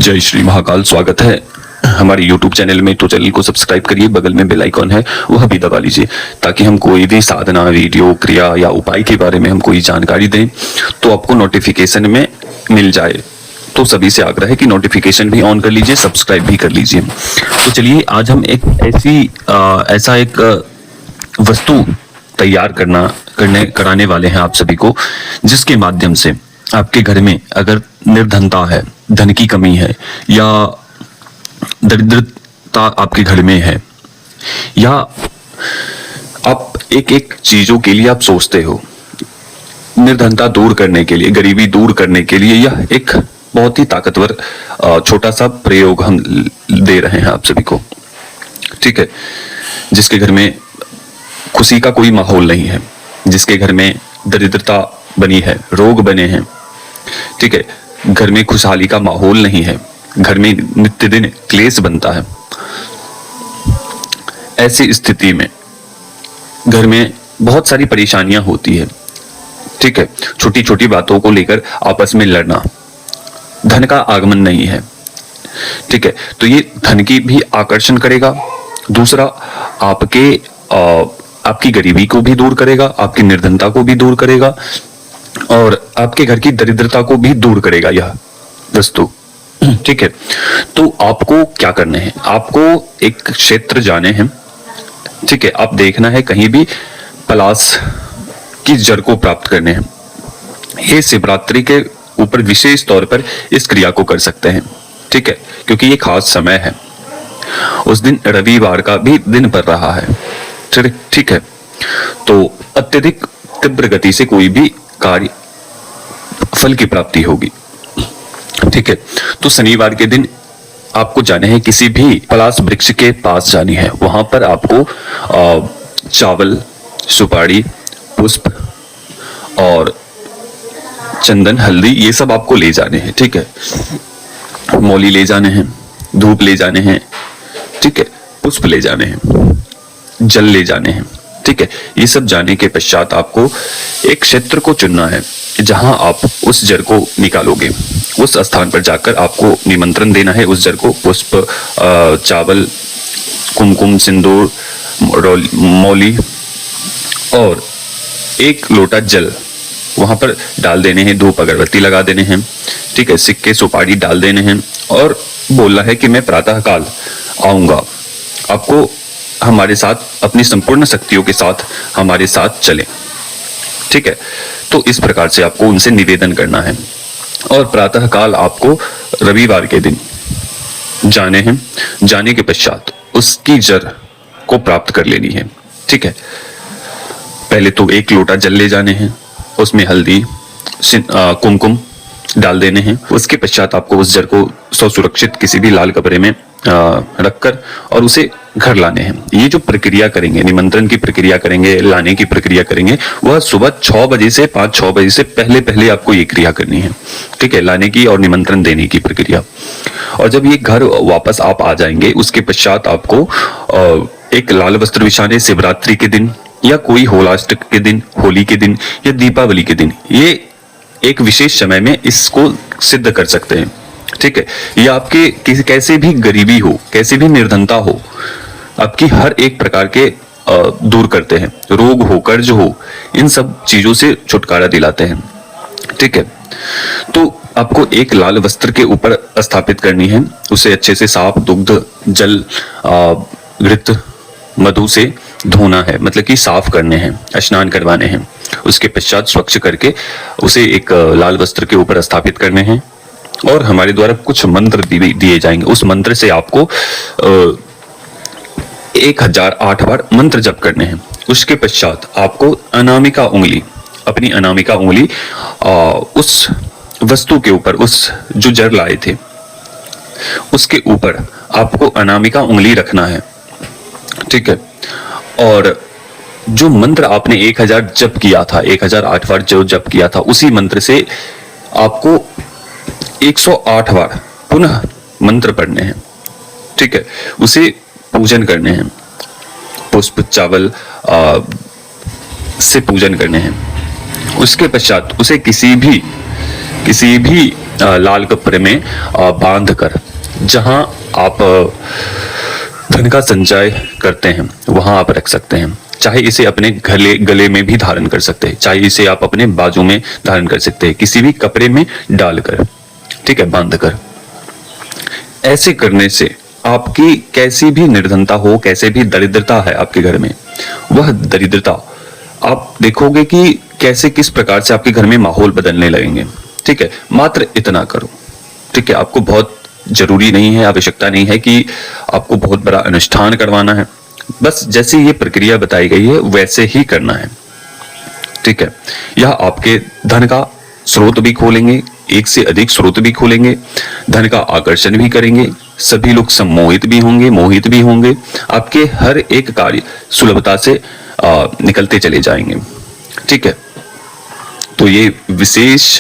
जय श्री महाकाल। स्वागत है हमारे YouTube चैनल में। तो चैनल को सब्सक्राइब करिए, बगल में बेल आइकॉन है वह भी दबा लीजिए, ताकि हम कोई भी साधना, वीडियो, क्रिया या उपाय के बारे में हम कोई जानकारी दें तो आपको नोटिफिकेशन में मिल जाए। तो सभी से आग्रह है कि नोटिफिकेशन भी ऑन कर लीजिए, सब्सक्राइब भी कर लीजिए। तो चलिए आज हम एक ऐसा एक वस्तु तैयार कराने वाले हैं आप सभी को, जिसके माध्यम से आपके घर में अगर निर्धनता है, धन की कमी है, या दरिद्रता आपके घर में है, या आप एक एक चीजों के लिए आप सोचते हो, निर्धनता दूर करने के लिए, गरीबी दूर करने के लिए, यह एक बहुत ही ताकतवर छोटा सा प्रयोग हम दे रहे हैं आप सभी को। ठीक है, जिसके घर में खुशी का कोई माहौल नहीं है, जिसके घर में दरिद्रता बनी है, रोग बने हैं, ठीक है, घर में खुशहाली का माहौल नहीं है, घर में नित्य दिन क्लेश बनता है, ऐसी स्थिति में घर में बहुत सारी परेशानियां होती है। ठीक है, छोटी छोटी बातों को लेकर आपस में लड़ना, धन का आगमन नहीं है। ठीक है, तो ये धन की भी आकर्षण करेगा, दूसरा आपकी गरीबी को भी दूर करेगा, आपकी निर्धनता को भी दूर करेगा, और आपके घर की दरिद्रता को भी दूर करेगा यह वस्तु। ठीक है, तो आपको क्या करना है, आपको एक क्षेत्र जाने हैं। ठीक है, आप देखना है कहीं भी पलाश की जड़ को प्राप्त करने हैं। ये शिवरात्रि के ऊपर विशेष तौर पर इस क्रिया को कर सकते हैं। ठीक है, क्योंकि ये खास समय है, उस दिन रविवार का भी दिन पड़ रहा है। ठीक है, तो अत्यधिक तीव्र गति से कोई भी कार्य फल की प्राप्ति होगी। ठीक है, तो शनिवार के दिन आपको जाने हैं, किसी भी पलाश वृक्ष के पास जानी है, वहां पर आपको चावल, सुपारी, पुष्प और चंदन, हल्दी, ये सब आपको ले जाने हैं। ठीक है, मौली ले जाने हैं, धूप ले जाने हैं, ठीक है, पुष्प ले जाने हैं, जल ले जाने हैं। ठीक है, ये सब जाने के पश्चात आपको एक क्षेत्र को चुनना है जहां आप उस जड़ को निकालोगे। उस स्थान पर जाकर आपको निमंत्रण देना है उस जड़ को, पुष्प, चावल, कुमकुम, सिंदूर, मौली और एक लोटा जल वहां पर डाल देने हैं, धूप अगरबत्ती लगा देने हैं। ठीक है, सिक्के सुपारी डाल देने हैं और बोलना है कि मैं प्रातः काल आऊंगा, आपको हमारे साथ, अपनी संपूर्ण शक्तियों के साथ हमारे साथ चलें। ठीक है, तो इस प्रकार से आपको उनसे निवेदन करना है, और प्रातः काल आपको रविवार के दिन जाने हैं। जाने के पश्चात उसकी जड़ को प्राप्त कर लेनी है। ठीक है, पहले तो एक लोटा जल ले जाने हैं, उसमें हल्दी, कुमकुम डाल देने हैं। उसके पश्चात आपको उस जड़ को सुरक्षित किसी भी लाल कपड़े में रखकर और उसे घर लाने हैं। ये जो प्रक्रिया करेंगे, निमंत्रण की प्रक्रिया करेंगे, लाने की प्रक्रिया करेंगे, वह सुबह 6 बजे से 5-6 बजे से पहले आपको ये क्रिया करनी है। ठीक है, लाने की और निमंत्रण देने की प्रक्रिया। और जब ये घर वापस आप आ जाएंगे, उसके पश्चात आपको एक लाल वस्त्र बिछाने, शिवरात्रि के दिन या कोई होलाष्टक के दिन, होली के दिन या दीपावली के दिन, ये एक विशेष समय में इसको सिद्ध कर सकते हैं। ठीक है, ये आपके कैसे भी गरीबी हो, कैसे भी निर्धनता हो, आपकी हर एक प्रकार के दूर करते हैं, रोग हो, कर्ज हो, इन सब चीजों से छुटकारा दिलाते हैं। ठीक है, तो आपको एक लाल वस्त्र के ऊपर स्थापित करनी है, उसे अच्छे से साफ दुग्ध, जल, घृत, मधु से धोना है, मतलब कि साफ करने हैं, स्नान करवाने हैं। उसके पश्चात स्वच्छ करके उसे एक लाल वस्त्र के ऊपर स्थापित करने हैं, और हमारे द्वारा कुछ मंत्र दिए जाएंगे। उस मंत्र से आपको 1008 बार मंत्र जप करने हैं। उसके पश्चात आपको अनामिका उंगली, अपनी अनामिका उंगली उस वस्तु के ऊपर, उस जो जड़ लाए थे उसके ऊपर आपको अनामिका उंगली रखना है। ठीक है, और जो मंत्र आपने 1000 जप किया था, 1008 बार जो जप किया था, उसी मंत्र से आपको 108 बार पुनः मंत्र पढ़ने हैं। ठीक है, उसे पूजन करने हैं, पुष्प, चावल से पूजन करने हैं। उसके पश्चात उसे किसी भी किसी भी लाल कपड़े में बांध कर, जहां आप धन का संचय करते हैं वहां आप रख सकते हैं। चाहे इसे अपने गले में भी धारण कर सकते हैं, चाहे इसे आप अपने बाजू में धारण कर सकते हैं, किसी भी कपड़े में डालकर, ठीक है, बांध कर। ऐसे करने से आपकी कैसी भी निर्धनता हो, कैसे भी दरिद्रता है आपके घर में, वह दरिद्रता आप देखोगे कि कैसे किस प्रकार से आपके घर में माहौल बदलने लगेंगे। ठीक है, मात्र इतना करो। ठीक है, आपको बहुत जरूरी नहीं है, आवश्यकता नहीं है कि आपको बहुत बड़ा अनुष्ठान करवाना है, बस जैसे ये प्रक्रिया बताई गई है वैसे ही करना है। ठीक है, यह आपके धन का स्रोत भी खोलेंगे, एक से अधिक स्रोत भी खोलेंगे, धन का आकर्षण भी करेंगे, सभी लोग सम्मोहित भी होंगे, मोहित भी होंगे, आपके हर एक कार्य सुलभता से निकलते चले जाएंगे। ठीक है, तो ये विशेष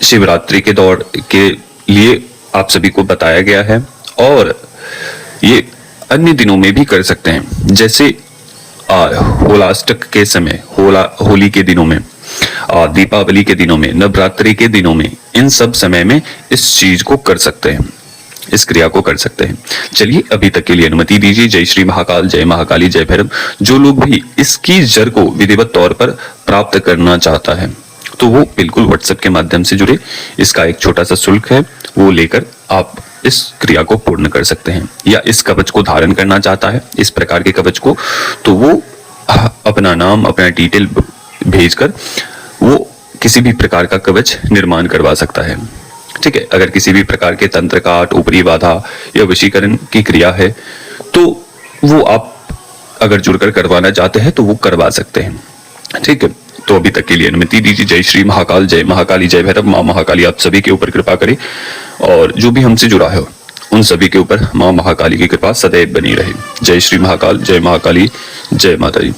शिवरात्रि के दौर के लिए आप सभी को बताया गया है, और ये अन्य दिनों में भी कर सकते हैं, जैसे होलाष्टक के समय, होली के दिनों में, दीपावली के दिनों में, नवरात्रि के दिनों में, इन सब समय में इस चीज को कर सकते हैं, इस क्रिया को कर सकते हैं। चलिए अभी तक के लिए अनुमति दीजिए। जय श्री महाकाल, जय महाकाली, जय भैरव। जो लोग भी इसकी जड़ को विधिवत तौर पर प्राप्त करना चाहता है तो वो बिल्कुल व्हाट्सएप के माध्यम से जुड़े, इसका एक छोटा सा शुल्क है, वो लेकर आप इस क्रिया को पूर्ण कर सकते हैं। या इस कवच को धारण करना चाहता है, इस प्रकार के कवच को, तो वो अपना नाम, अपना डिटेल भेजकर वो किसी भी प्रकार का कवच निर्माण करवा सकता है। ठीक है, अगर किसी भी प्रकार के तंत्र काट, ऊपरी बाधा या वशीकरण की क्रिया है तो वो आप अगर जुड़कर करवाना चाहते हैं तो वो करवा सकते हैं। ठीक है, तो अभी तक के लिए अनुमति दीजिए। जय श्री महाकाल, जय महाकाली, जय भैरव। माँ महाकाली आप सभी के ऊपर कृपा करे, और जो भी हमसे जुड़ा है उन सभी के ऊपर माँ महाकाली की कृपा सदैव बनी रहे। जय श्री महाकाल, जय महाकाली, जय माता दी।